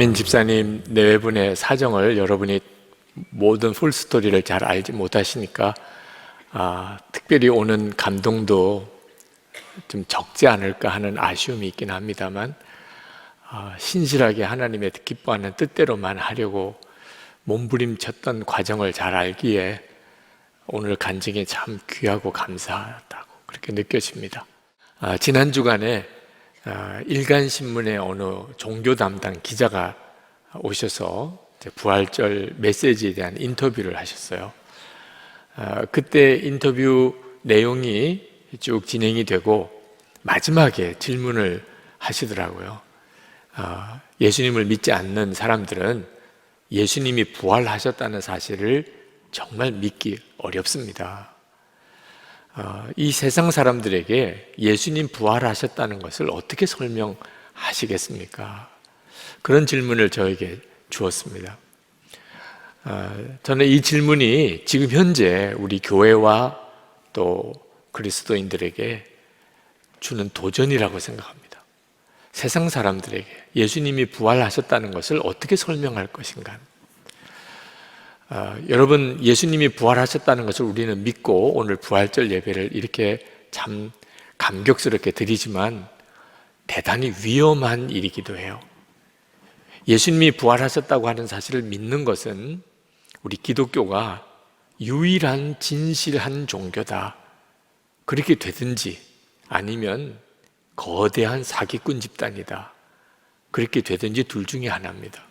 민 집사님 내외분의 사정을 여러분이 모든 풀스토리를 잘 알지 못하시니까 특별히 오는 감동도 좀 적지 않을까 하는 아쉬움이 있긴 합니다만 신실하게 하나님의 기뻐하는 뜻대로만 하려고 몸부림쳤던 과정을 잘 알기에 오늘 간증이 참 귀하고 감사하다고 그렇게 느껴집니다. 지난 주간에 일간신문의 어느 종교 담당 기자가 오셔서 부활절 메시지에 대한 인터뷰를 하셨어요. 그때 인터뷰 내용이 쭉 진행이 되고 마지막에 질문을 하시더라고요. 예수님을 믿지 않는 사람들은 예수님이 부활하셨다는 사실을 정말 믿기 어렵습니다. 이 세상 사람들에게 예수님 부활하셨다는 것을 어떻게 설명하시겠습니까? 그런 질문을 저에게 주었습니다. 저는 이 질문이 지금 현재 우리 교회와 또 그리스도인들에게 주는 도전이라고 생각합니다. 세상 사람들에게 예수님이 부활하셨다는 것을 어떻게 설명할 것인가? 여러분, 예수님이 부활하셨다는 것을 우리는 믿고 오늘 부활절 예배를 이렇게 참 감격스럽게 드리지만 대단히 위험한 일이기도 해요. 예수님이 부활하셨다고 하는 사실을 믿는 것은 우리 기독교가 유일한 진실한 종교다, 그렇게 되든지 아니면 거대한 사기꾼 집단이다, 그렇게 되든지 둘 중에 하나입니다.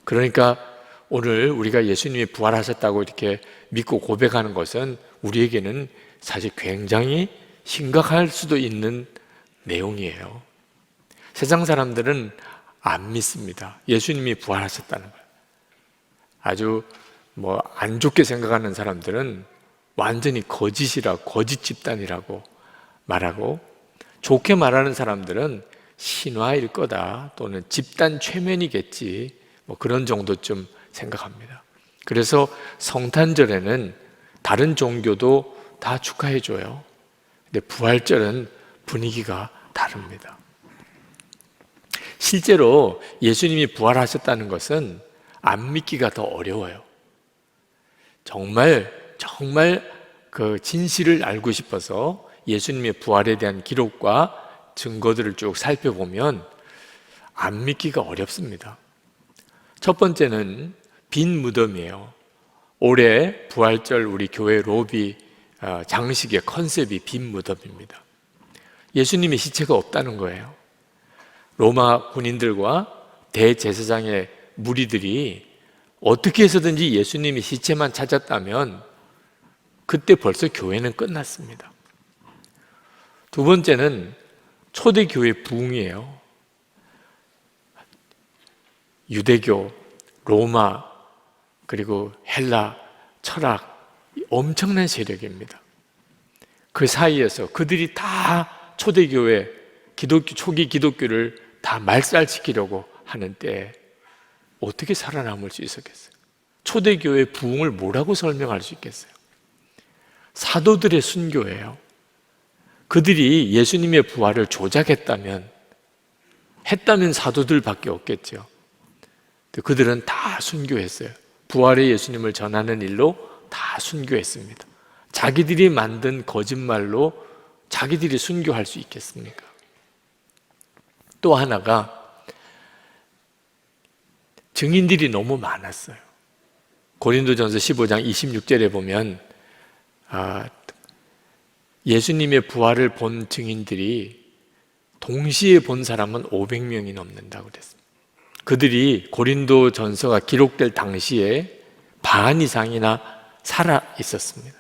그러니까 오늘 우리가 예수님이 부활하셨다고 이렇게 믿고 고백하는 것은 우리에게는 사실 굉장히 심각할 수도 있는 내용이에요. 세상 사람들은 안 믿습니다. 예수님이 부활하셨다는 걸. 아주 안 좋게 생각하는 사람들은 완전히 거짓이라, 거짓 집단이라고 말하고, 좋게 말하는 사람들은 신화일 거다 또는 집단 최면이겠지, 그런 정도쯤 생각합니다. 그래서 성탄절에는 다른 종교도 다 축하해줘요. 근데 부활절은 분위기가 다릅니다. 실제로 예수님이 부활하셨다는 것은 안 믿기가 더 어려워요. 정말 그 진실을 알고 싶어서 예수님의 부활에 대한 기록과 증거들을 쭉 살펴보면 안 믿기가 어렵습니다. 첫 번째는 빈 무덤이에요. 올해 부활절 우리 교회 로비 장식의 컨셉이 빈 무덤입니다. 예수님의 시체가 없다는 거예요. 로마 군인들과 대제사장의 무리들이 어떻게 해서든지 예수님의 시체만 찾았다면 그때 벌써 교회는 끝났습니다. 두 번째는 초대교회 부흥이에요. 유대교, 로마, 그리고 헬라, 철학, 엄청난 세력입니다. 그 사이에서 그들이 다 초대교회, 초기 기독교를 다 말살시키려고 하는 때 어떻게 살아남을 수 있었겠어요? 초대교회 부흥을 뭐라고 설명할 수 있겠어요? 사도들의 순교예요. 그들이 예수님의 부활을 조작했다면 사도들밖에 없겠죠. 그들은 다 순교했어요. 부활의 예수님을 전하는 일로 다 순교했습니다. 자기들이 만든 거짓말로 자기들이 순교할 수 있겠습니까? 또 하나가 증인들이 너무 많았어요. 고린도전서 15장 26절에 보면 예수님의 부활을 본 증인들이 동시에 본 사람은 500명이 넘는다고 그랬습니다. 그들이 고린도전서가 기록될 당시에 반 이상이나 살아 있었습니다.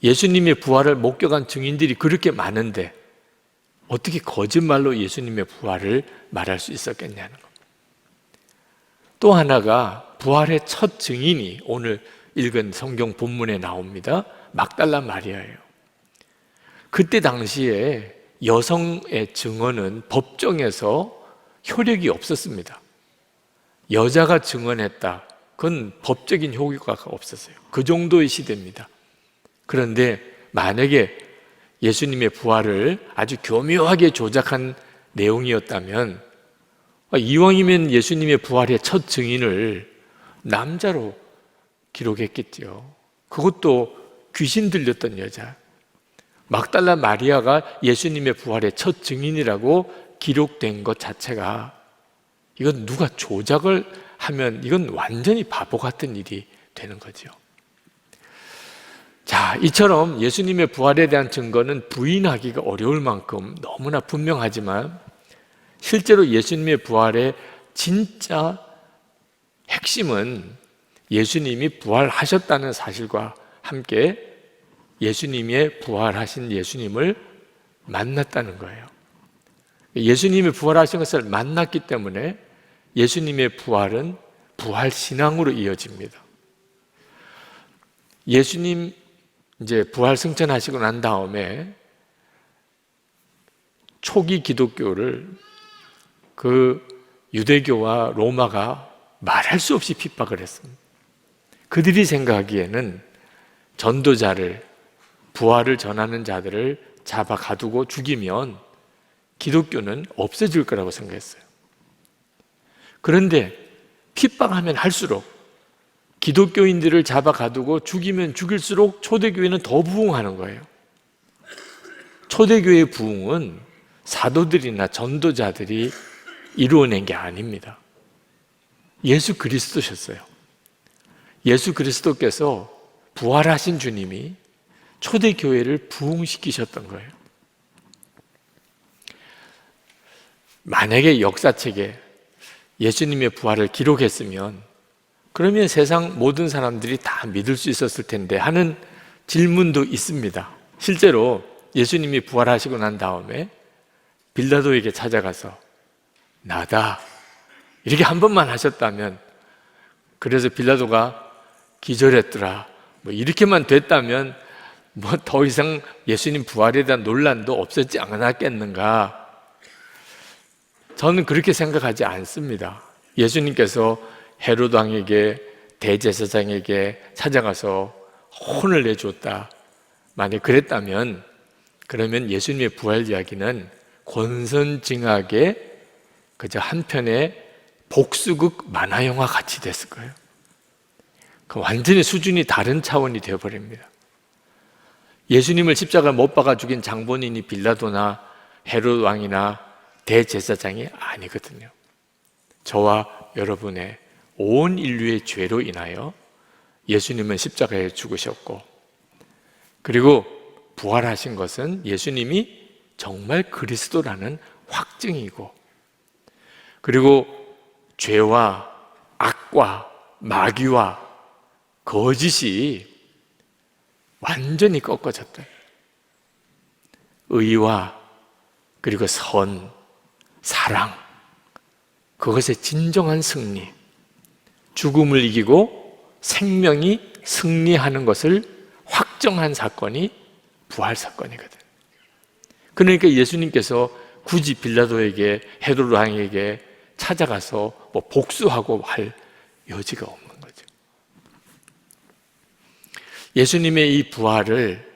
예수님의 부활을 목격한 증인들이 그렇게 많은데 어떻게 거짓말로 예수님의 부활을 말할 수 있었겠냐는 겁니다. 또 하나가 부활의 첫 증인이 오늘 읽은 성경 본문에 나옵니다. 막달라 마리아예요. 그때 당시에 여성의 증언은 법정에서 효력이 없었습니다. 여자가 증언했다, 그건 법적인 효과가 없었어요. 그 정도의 시대입니다. 그런데 만약에 예수님의 부활을 아주 교묘하게 조작한 내용이었다면 이왕이면 예수님의 부활의 첫 증인을 남자로 기록했겠죠. 그것도 귀신 들렸던 여자. 막달라 마리아가 예수님의 부활의 첫 증인이라고 기록된 것 자체가, 이건 누가 조작을 하면 이건 완전히 바보 같은 일이 되는 거죠. 자, 이처럼 예수님의 부활에 대한 증거는 부인하기가 어려울 만큼 너무나 분명하지만, 실제로 예수님의 부활의 진짜 핵심은 예수님이 부활하셨다는 사실과 함께 예수님의 부활하신 예수님을 만났다는 거예요. 예수님이 부활하신 것을 만났기 때문에 예수님의 부활은 부활 신앙으로 이어집니다. 예수님 이제 부활 승천하시고 난 다음에 초기 기독교를 그 유대교와 로마가 말할 수 없이 핍박을 했습니다. 그들이 생각하기에는 전도자를, 부활을 전하는 자들을 잡아 가두고 죽이면 기독교는 없어질 거라고 생각했어요. 그런데 핍박하면 할수록, 기독교인들을 잡아 가두고 죽이면 죽일수록 초대교회는 더 부흥하는 거예요. 초대교회의 부흥은 사도들이나 전도자들이 이루어낸 게 아닙니다. 예수 그리스도셨어요. 예수 그리스도께서 부활하신 주님이 초대교회를 부흥시키셨던 거예요. 만약에 역사책에 예수님의 부활을 기록했으면 그러면 세상 모든 사람들이 다 믿을 수 있었을 텐데 하는 질문도 있습니다. 실제로 예수님이 부활하시고 난 다음에 빌라도에게 찾아가서 나다 이렇게 한 번만 하셨다면, 그래서 빌라도가 기절했더라 뭐 이렇게만 됐다면 뭐 더 이상 예수님 부활에 대한 논란도 없었지 않았겠는가? 저는 그렇게 생각하지 않습니다. 예수님께서 헤롯 왕에게, 대제사장에게 찾아가서 혼을 내줬다, 만약 그랬다면 그러면 예수님의 부활 이야기는 권선징악의 그저 한편의 복수극 만화영화 같이 됐을 거예요. 그 완전히 수준이 다른 차원이 되어버립니다. 예수님을 십자가에 못 박아 죽인 장본인이 빌라도나 헤롯 왕이나 대제사장이 아니거든요. 저와 여러분의 온 인류의 죄로 인하여 예수님은 십자가에 죽으셨고, 그리고 부활하신 것은 예수님이 정말 그리스도라는 확증이고, 그리고 죄와 악과 마귀와 거짓이 완전히 꺾어졌다. 의와 그리고 선, 사랑, 그것의 진정한 승리, 죽음을 이기고 생명이 승리하는 것을 확정한 사건이 부활 사건이거든. 그러니까 예수님께서 굳이 빌라도에게, 헤롯 왕에게 찾아가서 뭐 복수하고 할 여지가 없는 거죠. 예수님의 이 부활을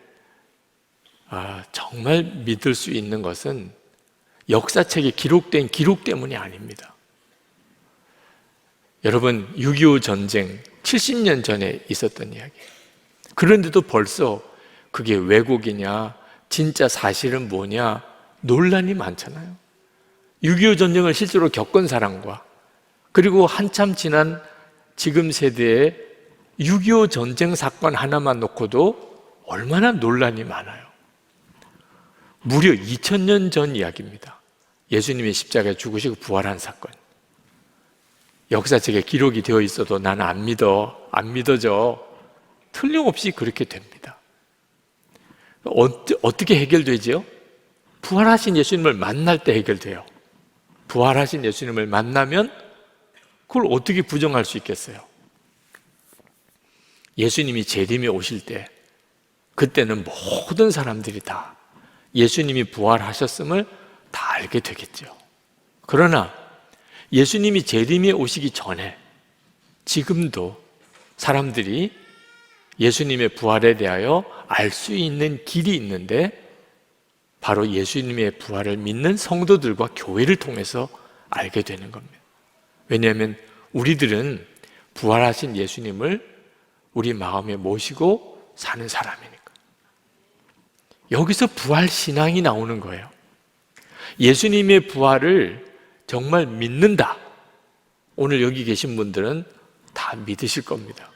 정말 믿을 수 있는 것은 역사책에 기록된 기록 때문이 아닙니다. 여러분, 6.25 전쟁 70년 전에 있었던 이야기예요. 그런데도 벌써 그게 왜곡이냐, 진짜 사실은 뭐냐 논란이 많잖아요. 6.25 전쟁을 실제로 겪은 사람과, 그리고 한참 지난 지금 세대의 6.25 전쟁 사건 하나만 놓고도 얼마나 논란이 많아요. 무려 2000년 전 이야기입니다. 예수님이 십자가에 죽으시고 부활한 사건. 역사책에 기록이 되어 있어도 나는 안 믿어져. 틀림없이 그렇게 됩니다. 어떻게 해결되죠? 부활하신 예수님을 만날 때 해결돼요. 부활하신 예수님을 만나면 그걸 어떻게 부정할 수 있겠어요? 예수님이 재림에 오실 때, 그때는 모든 사람들이 다 예수님이 부활하셨음을 다 알게 되겠죠. 그러나 예수님이 재림에 오시기 전에 지금도 사람들이 예수님의 부활에 대하여 알 수 있는 길이 있는데, 바로 예수님의 부활을 믿는 성도들과 교회를 통해서 알게 되는 겁니다. 왜냐하면 우리들은 부활하신 예수님을 우리 마음에 모시고 사는 사람이니까. 여기서 부활신앙이 나오는 거예요. 예수님의 부활을 정말 믿는다. 오늘 여기 계신 분들은 다 믿으실 겁니다.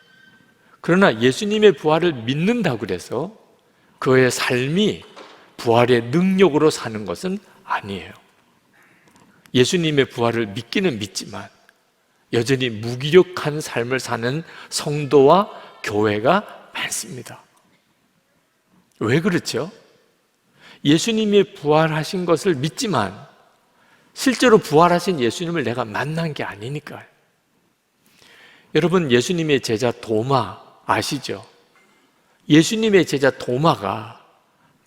그러나 예수님의 부활을 믿는다고 그래서 그의 삶이 부활의 능력으로 사는 것은 아니에요. 예수님의 부활을 믿기는 믿지만 여전히 무기력한 삶을 사는 성도와 교회가 많습니다. 왜 그렇죠? 예수님이 부활하신 것을 믿지만 실제로 부활하신 예수님을 내가 만난 게 아니니까요. 여러분, 예수님의 제자 도마 아시죠? 예수님의 제자 도마가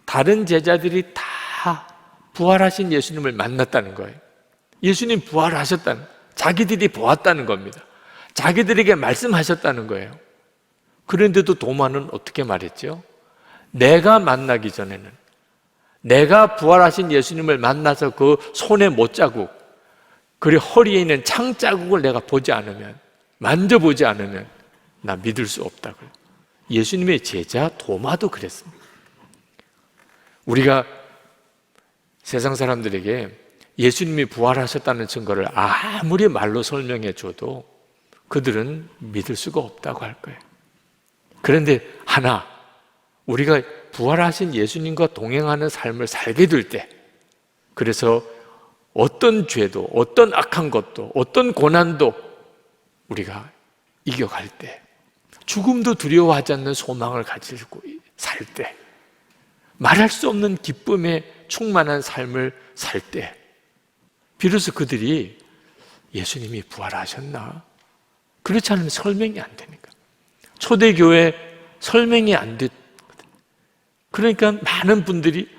다른 제자들이 다 부활하신 예수님을 만났다는 거예요. 예수님 부활하셨다는, 자기들이 보았다는 겁니다. 자기들에게 말씀하셨다는 거예요. 그런데도 도마는 어떻게 말했죠? 내가 만나기 전에는, 내가 부활하신 예수님을 만나서 그 손의 못자국, 그리고 허리에 있는 창자국을 내가 보지 않으면, 만져보지 않으면 나 믿을 수 없다고요. 예수님의 제자 도마도 그랬습니다. 우리가 세상 사람들에게 예수님이 부활하셨다는 증거를 아무리 말로 설명해 줘도 그들은 믿을 수가 없다고 할 거예요. 그런데 하나, 우리가 부활하신 예수님과 동행하는 삶을 살게 될 때, 그래서 어떤 죄도, 어떤 악한 것도, 어떤 고난도 우리가 이겨갈 때, 죽음도 두려워하지 않는 소망을 가지고 살 때, 말할 수 없는 기쁨에 충만한 삶을 살 때, 비로소 그들이 예수님이 부활하셨나? 그렇지 않으면 설명이 안 되니까. 초대교회 설명이 안 됐. 그러니까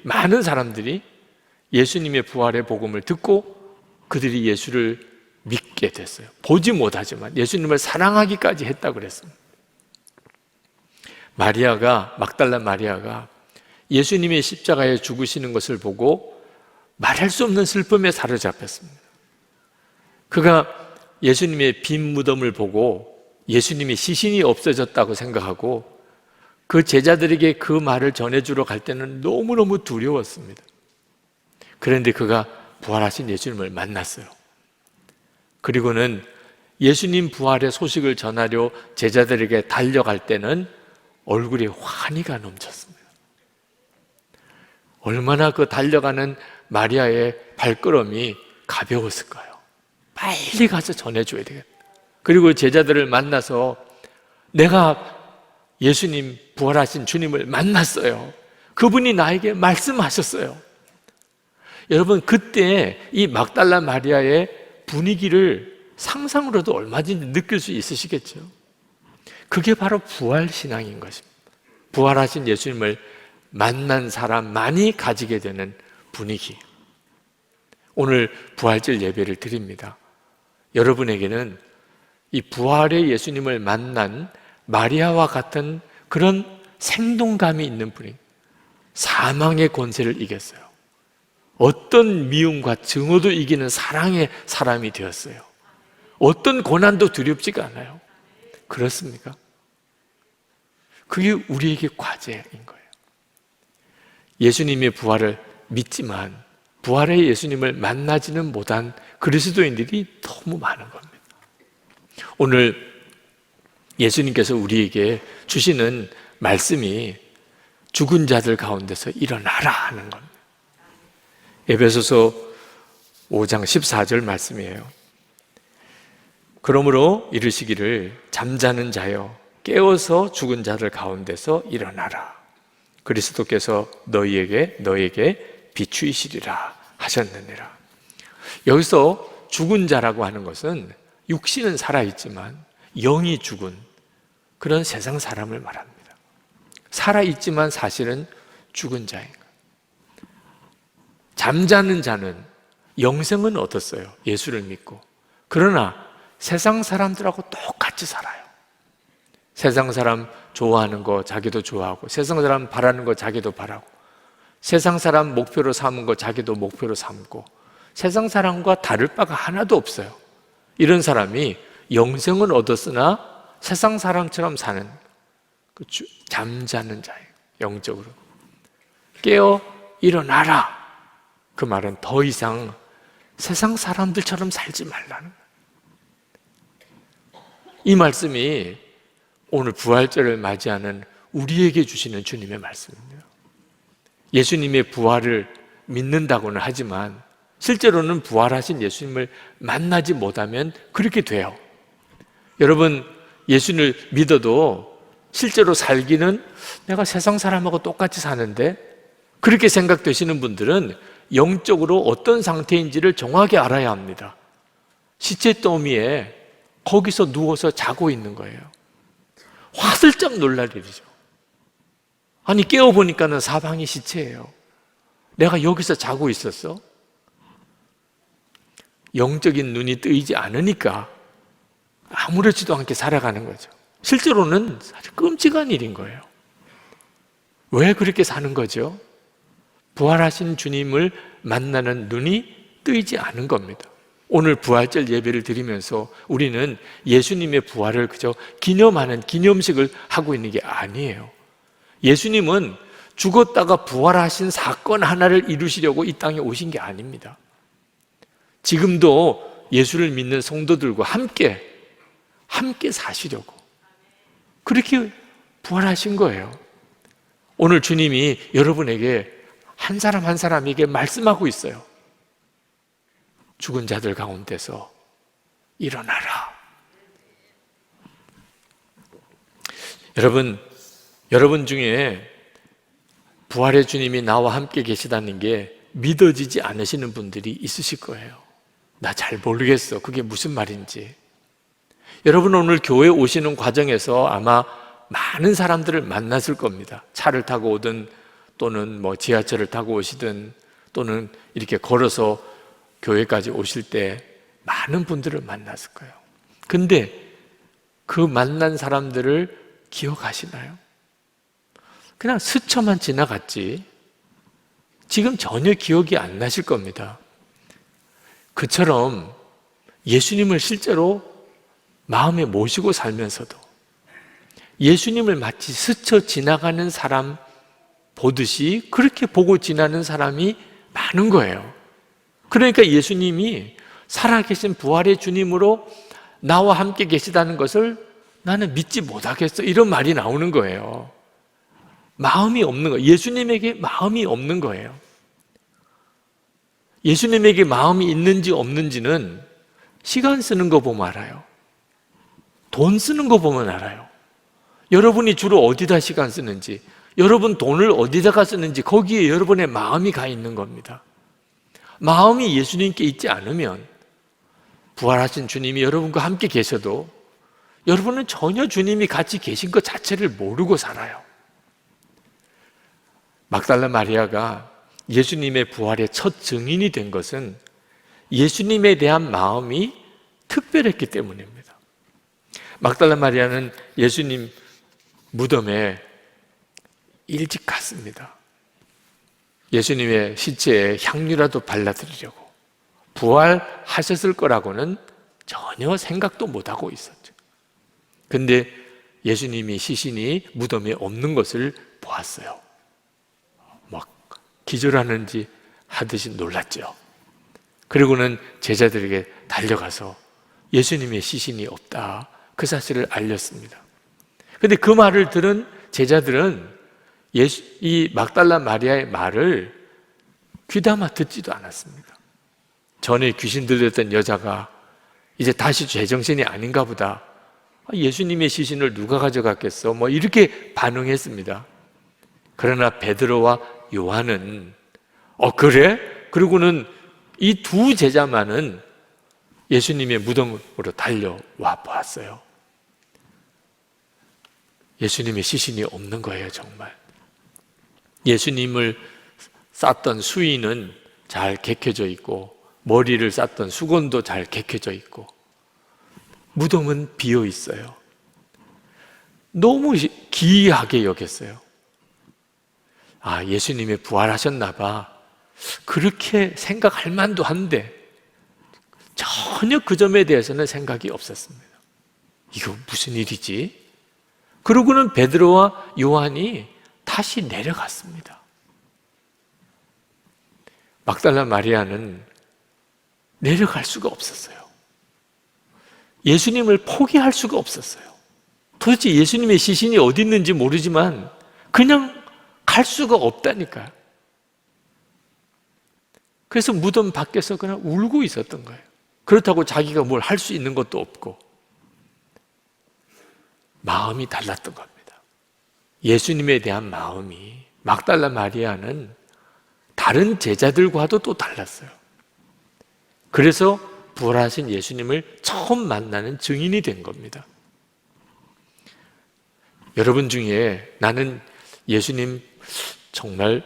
많은 사람들이 예수님의 부활의 복음을 듣고 그들이 예수를 믿게 됐어요. 보지 못하지만 예수님을 사랑하기까지 했다고 그랬습니다. 막달라 마리아가 예수님의 십자가에 죽으시는 것을 보고 말할 수 없는 슬픔에 사로잡혔습니다. 그가 예수님의 빈 무덤을 보고 예수님의 시신이 없어졌다고 생각하고 그 제자들에게 그 말을 전해주러 갈 때는 너무너무 두려웠습니다. 그런데 그가 부활하신 예수님을 만났어요. 그리고는 예수님 부활의 소식을 전하려 제자들에게 달려갈 때는 얼굴에 환희가 넘쳤습니다. 얼마나 그 달려가는 마리아의 발걸음이 가벼웠을까요? 빨리 가서 전해줘야 되겠다. 그리고 제자들을 만나서 내가 예수님 부활하신 주님을 만났어요. 그분이 나에게 말씀하셨어요. 여러분, 그때 이 막달라 마리아의 분위기를 상상으로도 얼마든지 느낄 수 있으시겠죠? 그게 바로 부활신앙인 것입니다. 부활하신 예수님을 만난 사람만이 가지게 되는 분위기. 오늘 부활절 예배를 드립니다. 여러분에게는 이 부활의 예수님을 만난 마리아와 같은 그런 생동감이 있는 분이 사망의 권세를 이겼어요. 어떤 미움과 증오도 이기는 사랑의 사람이 되었어요. 어떤 고난도 두렵지가 않아요. 그렇습니까? 그게 우리에게 과제인 거예요. 예수님의 부활을 믿지만 부활의 예수님을 만나지는 못한 그리스도인들이 너무 많은 겁니다. 오늘 예수님께서 우리에게 주시는 말씀이 죽은 자들 가운데서 일어나라 하는 겁니다. 에베소서 5장 14절 말씀이에요. 그러므로 이르시기를 잠자는 자여 깨어서 죽은 자들 가운데서 일어나라. 그리스도께서 너에게 비추이시리라 하셨느니라. 여기서 죽은 자라고 하는 것은 육신은 살아있지만 영이 죽은 그런 세상 사람을 말합니다. 살아있지만 사실은 죽은 자인 거예요. 잠자는 자는 영생은 얻었어요. 예수를 믿고. 그러나 세상 사람들하고 똑같이 살아요. 세상 사람 좋아하는 거 자기도 좋아하고, 세상 사람 바라는 거 자기도 바라고, 세상 사람 목표로 삼은 거 자기도 목표로 삼고, 세상 사람과 다를 바가 하나도 없어요. 이런 사람이 영생은 얻었으나 세상 사람처럼 사는 잠자는 자예요. 영적으로 깨어 일어나라. 그 말은 더 이상 세상 사람들처럼 살지 말라는 거예요. 이 말씀이 오늘 부활절을 맞이하는 우리에게 주시는 주님의 말씀입니다. 예수님의 부활을 믿는다고는 하지만 실제로는 부활하신 예수님을 만나지 못하면 그렇게 돼요. 여러분, 예수님을 믿어도 실제로 살기는 내가 세상 사람하고 똑같이 사는데, 그렇게 생각되시는 분들은 영적으로 어떤 상태인지를 정확히 알아야 합니다. 시체 더미에 거기서 누워서 자고 있는 거예요. 화들짝 놀랄 일이죠. 아니, 깨어보니까는 사방이 시체예요. 내가 여기서 자고 있었어? 영적인 눈이 뜨이지 않으니까 아무렇지도 않게 살아가는 거죠. 실제로는 아주 끔찍한 일인 거예요. 왜 그렇게 사는 거죠? 부활하신 주님을 만나는 눈이 뜨이지 않은 겁니다. 오늘 부활절 예배를 드리면서 우리는 예수님의 부활을 그저 기념하는 기념식을 하고 있는 게 아니에요. 예수님은 죽었다가 부활하신 사건 하나를 이루시려고 이 땅에 오신 게 아닙니다. 지금도 예수를 믿는 성도들과 함께 사시려고 그렇게 부활하신 거예요. 오늘 주님이 여러분에게 한 사람 한 사람에게 말씀하고 있어요. 죽은 자들 가운데서 일어나라. 여러분 중에 부활의 주님이 나와 함께 계시다는 게 믿어지지 않으시는 분들이 있으실 거예요. 나 잘 모르겠어. 그게 무슨 말인지. 여러분, 오늘 교회 오시는 과정에서 아마 많은 사람들을 만났을 겁니다. 차를 타고 오든 또는 지하철을 타고 오시든 또는 이렇게 걸어서 교회까지 오실 때 많은 분들을 만났을 거예요. 근데 그 만난 사람들을 기억하시나요? 그냥 스쳐만 지나갔지 지금 전혀 기억이 안 나실 겁니다. 그처럼 예수님을 실제로 마음에 모시고 살면서도 예수님을 마치 스쳐 지나가는 사람 보듯이 그렇게 보고 지나는 사람이 많은 거예요. 그러니까 예수님이 살아계신 부활의 주님으로 나와 함께 계시다는 것을 나는 믿지 못하겠어, 이런 말이 나오는 거예요. 마음이 없는 거예요. 예수님에게 마음이 없는 거예요. 예수님에게 마음이 있는지 없는지는 시간 쓰는 거 보면 알아요. 돈 쓰는 거 보면 알아요. 여러분이 주로 어디다 시간 쓰는지, 여러분 돈을 어디다가 쓰는지 거기에 여러분의 마음이 가 있는 겁니다. 마음이 예수님께 있지 않으면 부활하신 주님이 여러분과 함께 계셔도 여러분은 전혀 주님이 같이 계신 것 자체를 모르고 살아요. 막달라 마리아가 예수님의 부활의 첫 증인이 된 것은 예수님에 대한 마음이 특별했기 때문입니다. 막달라 마리아는 예수님 무덤에 일찍 갔습니다. 예수님의 시체에 향유라도 발라드리려고. 부활하셨을 거라고는 전혀 생각도 못하고 있었죠. 근데 예수님이 시신이 무덤에 없는 것을 보았어요. 막 기절하는지 하듯이 놀랐죠. 그리고는 제자들에게 달려가서 예수님의 시신이 없다, 그 사실을 알렸습니다. 근데 그 말을 들은 제자들은 이 막달라 마리아의 말을 귀담아 듣지도 않았습니다. 전에 귀신 들렸던 여자가 이제 다시 제정신이 아닌가 보다, 예수님의 시신을 누가 가져갔겠어, 이렇게 반응했습니다. 그러나 베드로와 요한은 그래? 그리고는 이 두 제자만은 예수님의 무덤으로 달려와 보았어요. 예수님의 시신이 없는 거예요. 정말 예수님을 쌌던 수의는 잘 개켜져 있고 머리를 쌌던 수건도 잘 개켜져 있고 무덤은 비어 있어요. 너무 기이하게 여겼어요. 예수님이 부활하셨나 봐. 그렇게 생각할 만도 한데 전혀 그 점에 대해서는 생각이 없었습니다. 이거 무슨 일이지? 그러고는 베드로와 요한이 다시 내려갔습니다. 막달라 마리아는 내려갈 수가 없었어요. 예수님을 포기할 수가 없었어요. 도대체 예수님의 시신이 어디 있는지 모르지만 그냥 갈 수가 없다니까요. 그래서 무덤 밖에서 그냥 울고 있었던 거예요. 그렇다고 자기가 뭘 할 수 있는 것도 없고 마음이 달랐던 겁니다. 예수님에 대한 마음이 막달라 마리아는 다른 제자들과도 또 달랐어요. 그래서 부활하신 예수님을 처음 만나는 증인이 된 겁니다. 여러분 중에 나는 예수님 정말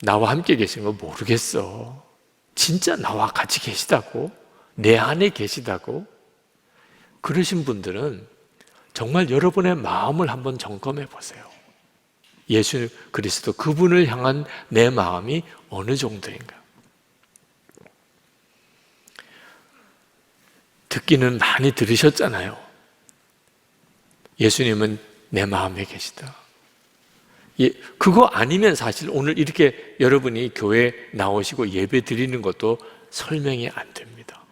나와 함께 계신 거 모르겠어. 진짜 나와 같이 계시다고? 내 안에 계시다고? 그러신 분들은 정말 여러분의 마음을 한번 점검해 보세요. 예수 그리스도 그분을 향한 내 마음이 어느 정도인가? 듣기는 많이 들으셨잖아요. 예수님은 내 마음에 계시다. 그거 아니면 사실 오늘 이렇게 여러분이 교회에 나오시고 예배 드리는 것도 설명이 안 됩니다.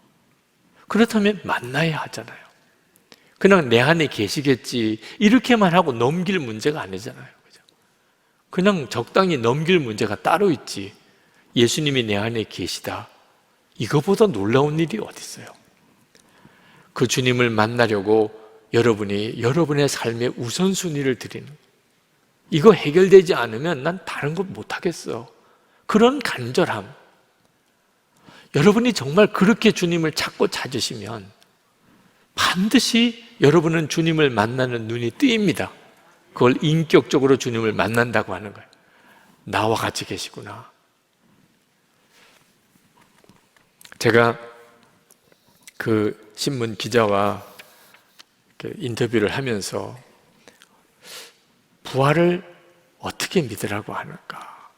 그렇다면 만나야 하잖아요. 그냥 내 안에 계시겠지 이렇게만 하고 넘길 문제가 아니잖아요. 그냥 적당히 넘길 문제가 따로 있지. 예수님이 내 안에 계시다. 이거보다 놀라운 일이 어디 있어요? 그 주님을 만나려고 여러분이 여러분의 삶의 우선순위를 드리는, 이거 해결되지 않으면 난 다른 것 못하겠어. 그런 간절함. 여러분이 정말 그렇게 주님을 찾고 찾으시면 반드시 여러분은 주님을 만나는 눈이 뜨입니다. 그걸 인격적으로 주님을 만난다고 하는 거예요. 나와 같이 계시구나. 제가 그 신문 기자와 인터뷰를 하면서 부활을 어떻게 믿으라고 하는가?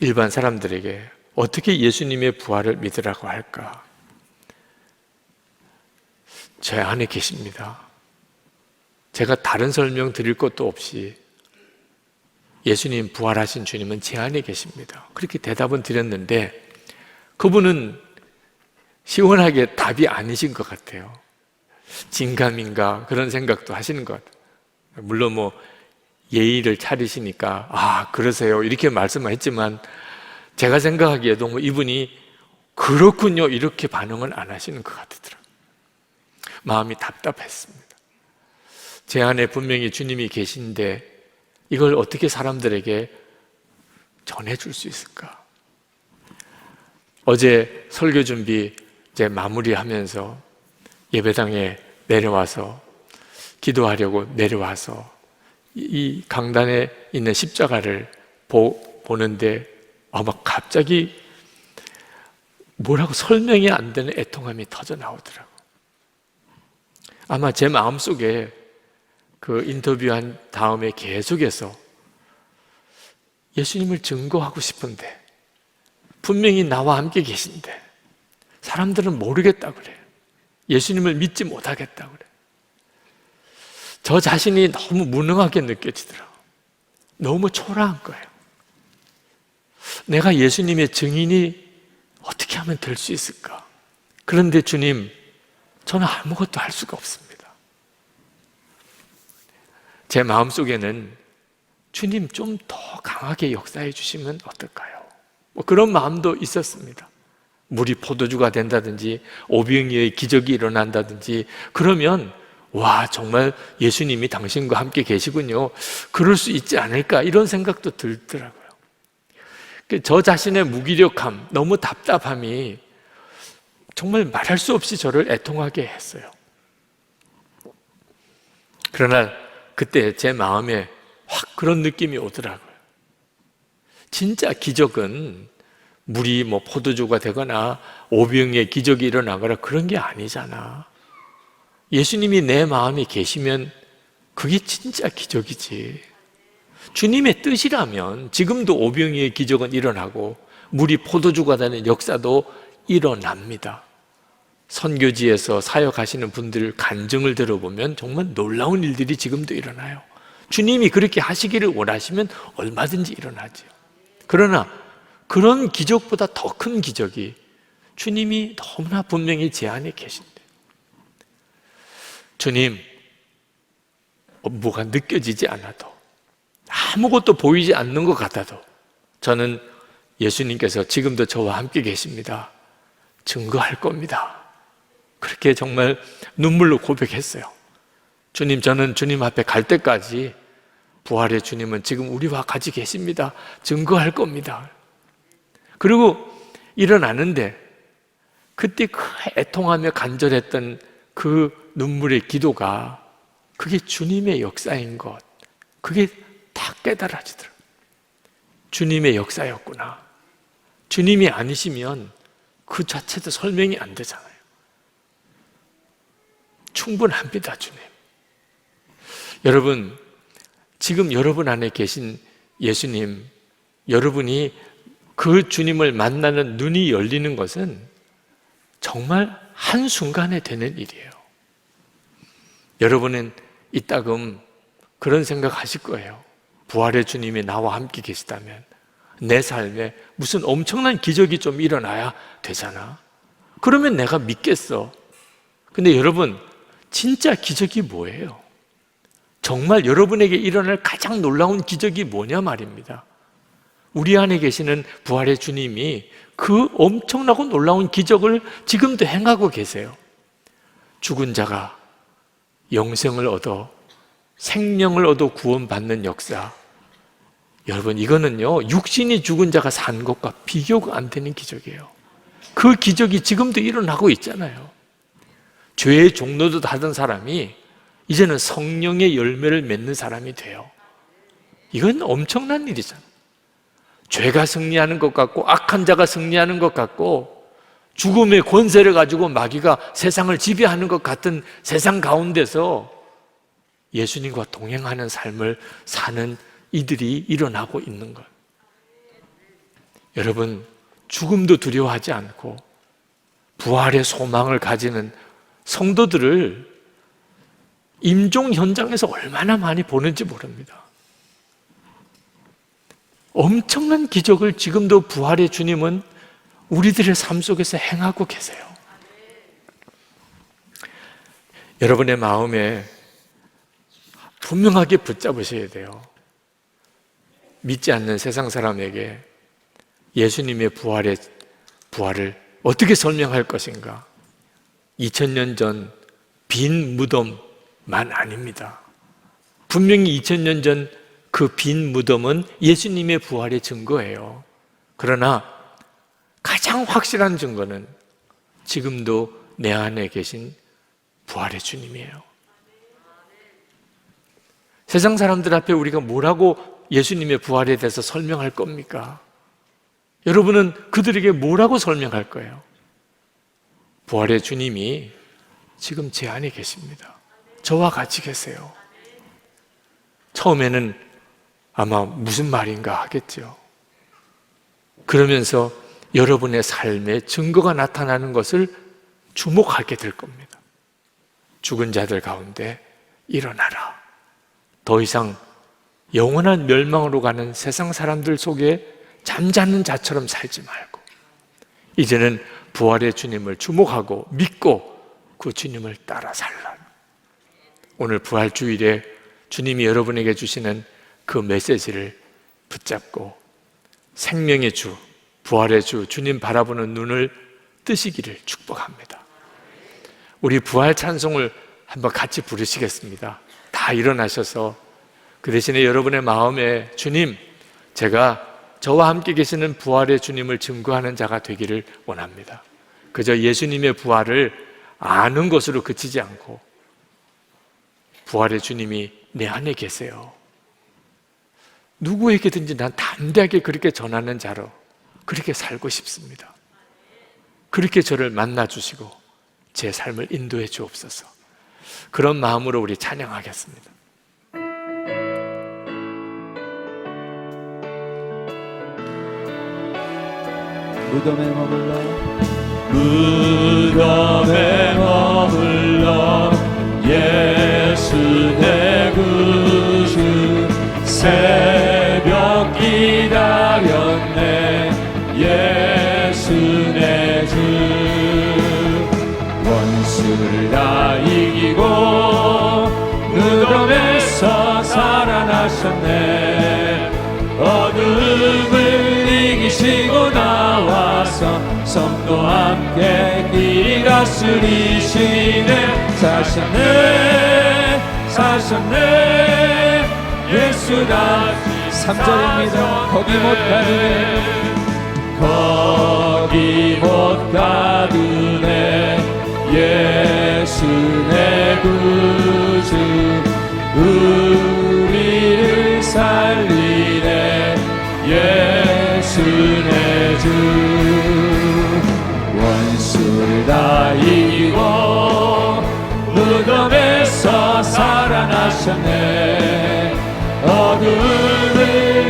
일반 사람들에게 어떻게 예수님의 부활을 믿으라고 할까? 제 안에 계십니다. 제가 다른 설명 드릴 것도 없이 예수님 부활하신 주님은 제 안에 계십니다. 그렇게 대답은 드렸는데 그분은 시원하게 답이 아니신 것 같아요. 진감인가 그런 생각도 하시는 것 같아요. 물론 뭐 예의를 차리시니까 아 그러세요 이렇게 말씀을 했지만 제가 생각하기에도 뭐 이분이 그렇군요 이렇게 반응을 안 하시는 것 같더라고요. 마음이 답답했습니다. 제 안에 분명히 주님이 계신데 이걸 어떻게 사람들에게 전해줄 수 있을까? 어제 설교 준비 이제 마무리하면서 예배당에 내려와서 기도하려고 내려와서 이 강단에 있는 십자가를 보는데 아마 갑자기 뭐라고 설명이 안 되는 애통함이 터져 나오더라고요. 아마 제 마음속에 그 인터뷰한 다음에 계속해서 예수님을 증거하고 싶은데 분명히 나와 함께 계신데 사람들은 모르겠다 그래요. 예수님을 믿지 못하겠다 그래요. 저 자신이 너무 무능하게 느껴지더라고요. 너무 초라한 거예요. 내가 예수님의 증인이 어떻게 하면 될 수 있을까? 그런데 주님, 저는 아무것도 할 수가 없습니다. 제 마음속에는 주님 좀 더 강하게 역사해 주시면 어떨까요? 뭐 그런 마음도 있었습니다. 물이 포도주가 된다든지 오병이어의 기적이 일어난다든지 그러면 와 정말 예수님이 당신과 함께 계시군요. 그럴 수 있지 않을까 이런 생각도 들더라고요. 저 자신의 무기력함, 너무 답답함이 정말 말할 수 없이 저를 애통하게 했어요. 그러나 그때 제 마음에 확 그런 느낌이 오더라고요. 진짜 기적은 물이 뭐 포도주가 되거나 오병이의 기적이 일어나거나 그런 게 아니잖아. 예수님이 내 마음에 계시면 그게 진짜 기적이지. 주님의 뜻이라면 지금도 오병이의 기적은 일어나고 물이 포도주가 되는 역사도 일어납니다. 선교지에서 사역하시는 분들 간증을 들어보면 정말 놀라운 일들이 지금도 일어나요. 주님이 그렇게 하시기를 원하시면 얼마든지 일어나죠. 그러나 그런 기적보다 더 큰 기적이 주님이 너무나 분명히 제 안에 계신데, 주님, 뭐가 느껴지지 않아도, 아무것도 보이지 않는 것 같아도 저는 예수님께서 지금도 저와 함께 계십니다, 증거할 겁니다. 그렇게 정말 눈물로 고백했어요. 주님, 저는 주님 앞에 갈 때까지 부활의 주님은 지금 우리와 같이 계십니다, 증거할 겁니다. 그리고 일어나는데 그때 그 애통하며 간절했던 그 눈물의 기도가 그게 주님의 역사인 것, 그게 다 깨달아지더라고요. 주님의 역사였구나. 주님이 아니시면 그 자체도 설명이 안 되잖아요. 충분합니다, 주님. 여러분, 지금 여러분 안에 계신 예수님, 여러분이 그 주님을 만나는 눈이 열리는 것은 정말 한순간에 되는 일이에요. 여러분은 이따금 그런 생각 하실 거예요. 부활의 주님이 나와 함께 계시다면 내 삶에 무슨 엄청난 기적이 좀 일어나야 되잖아. 그러면 내가 믿겠어. 근데 여러분, 진짜 기적이 뭐예요? 정말 여러분에게 일어날 가장 놀라운 기적이 뭐냐 말입니다. 우리 안에 계시는 부활의 주님이 그 엄청나고 놀라운 기적을 지금도 행하고 계세요. 죽은 자가 영생을 얻어 생명을 얻어 구원받는 역사. 여러분, 이거는요, 육신이 죽은 자가 산 것과 비교가 안 되는 기적이에요. 그 기적이 지금도 일어나고 있잖아요. 죄의 종로도 하던 사람이 이제는 성령의 열매를 맺는 사람이 돼요. 이건 엄청난 일이잖아요. 죄가 승리하는 것 같고 악한 자가 승리하는 것 같고 죽음의 권세를 가지고 마귀가 세상을 지배하는 것 같은 세상 가운데서 예수님과 동행하는 삶을 사는 이들이 일어나고 있는 것. 여러분, 죽음도 두려워하지 않고 부활의 소망을 가지는 성도들을 임종 현장에서 얼마나 많이 보는지 모릅니다. 엄청난 기적을 지금도 부활의 주님은 우리들의 삶 속에서 행하고 계세요. 여러분의 마음에 분명하게 붙잡으셔야 돼요. 믿지 않는 세상 사람에게 예수님의 부활을 어떻게 설명할 것인가? 2000년 전 빈 무덤만 아닙니다. 분명히 2000년 전 그 빈 무덤은 예수님의 부활의 증거예요. 그러나 가장 확실한 증거는 지금도 내 안에 계신 부활의 주님이에요. 세상 사람들 앞에 우리가 뭐라고 예수님의 부활에 대해서 설명할 겁니까? 여러분은 그들에게 뭐라고 설명할 거예요? 부활의 주님이 지금 제 안에 계십니다. 저와 같이 계세요. 처음에는 아마 무슨 말인가 하겠죠. 그러면서 여러분의 삶에 증거가 나타나는 것을 주목하게 될 겁니다. 죽은 자들 가운데 일어나라. 더 이상 영원한 멸망으로 가는 세상 사람들 속에 잠자는 자처럼 살지 말고 이제는 부활의 주님을 주목하고 믿고 그 주님을 따라 살라. 오늘 부활주일에 주님이 여러분에게 주시는 그 메시지를 붙잡고 생명의 주, 부활의 주, 주님 바라보는 눈을 뜨시기를 축복합니다. 우리 부활 찬송을 한번 같이 부르시겠습니다. 다 일어나셔서 그 대신에 여러분의 마음에 주님, 제가 저와 함께 계시는 부활의 주님을 증거하는 자가 되기를 원합니다. 그저 예수님의 부활을 아는 것으로 그치지 않고 부활의 주님이 내 안에 계세요. 누구에게든지 난 담대하게 그렇게 전하는 자로 그렇게 살고 싶습니다. 그렇게 저를 만나주시고 제 삶을 인도해 주옵소서. 그런 마음으로 우리 찬양하겠습니다. 무덤에 머물러 무덤에 머물러 예수 내 구주 새벽 기다렸네 예수 내 주 원수를 다 이기고 무덤에서 살아나셨네 어둠을 이기시고 나와서 성도 함께 길 다스리시네 사셨네 사셨네 예수 다시 3절입니다. 거기 못 가두네 거기 못 가두네 예수 내 구주 우리를 살리네 예수 내 주 원수를 다 이기고 무덤에서 살아나셨네 어둠을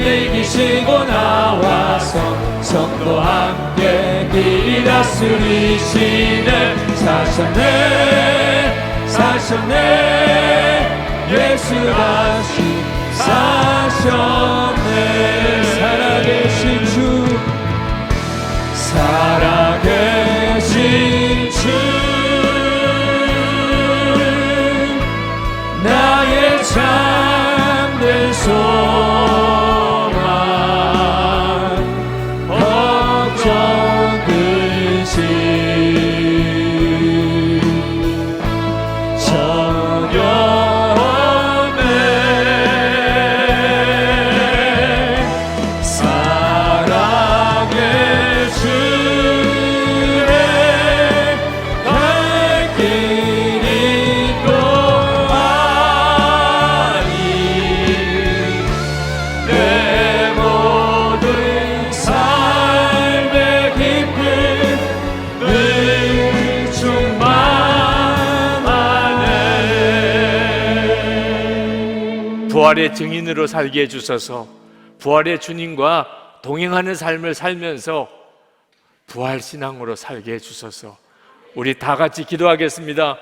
이기시고 나와서 성도 함께 길 다스리시네 사셨네 사셨네 예수 다시 사셨네 살아계신 주 살아계신 주 나의 참된 소망 걱정 근심 전혀 없네 살아계시네 갈 길이 또 아니 내 모든 삶의 기쁨 늘 충만하네 부활의 증인으로 살게 해주셔서 부활의 주님과 동행하는 삶을 살면서 부활신앙으로 살게 해주셔서 우리 다 같이 기도하겠습니다.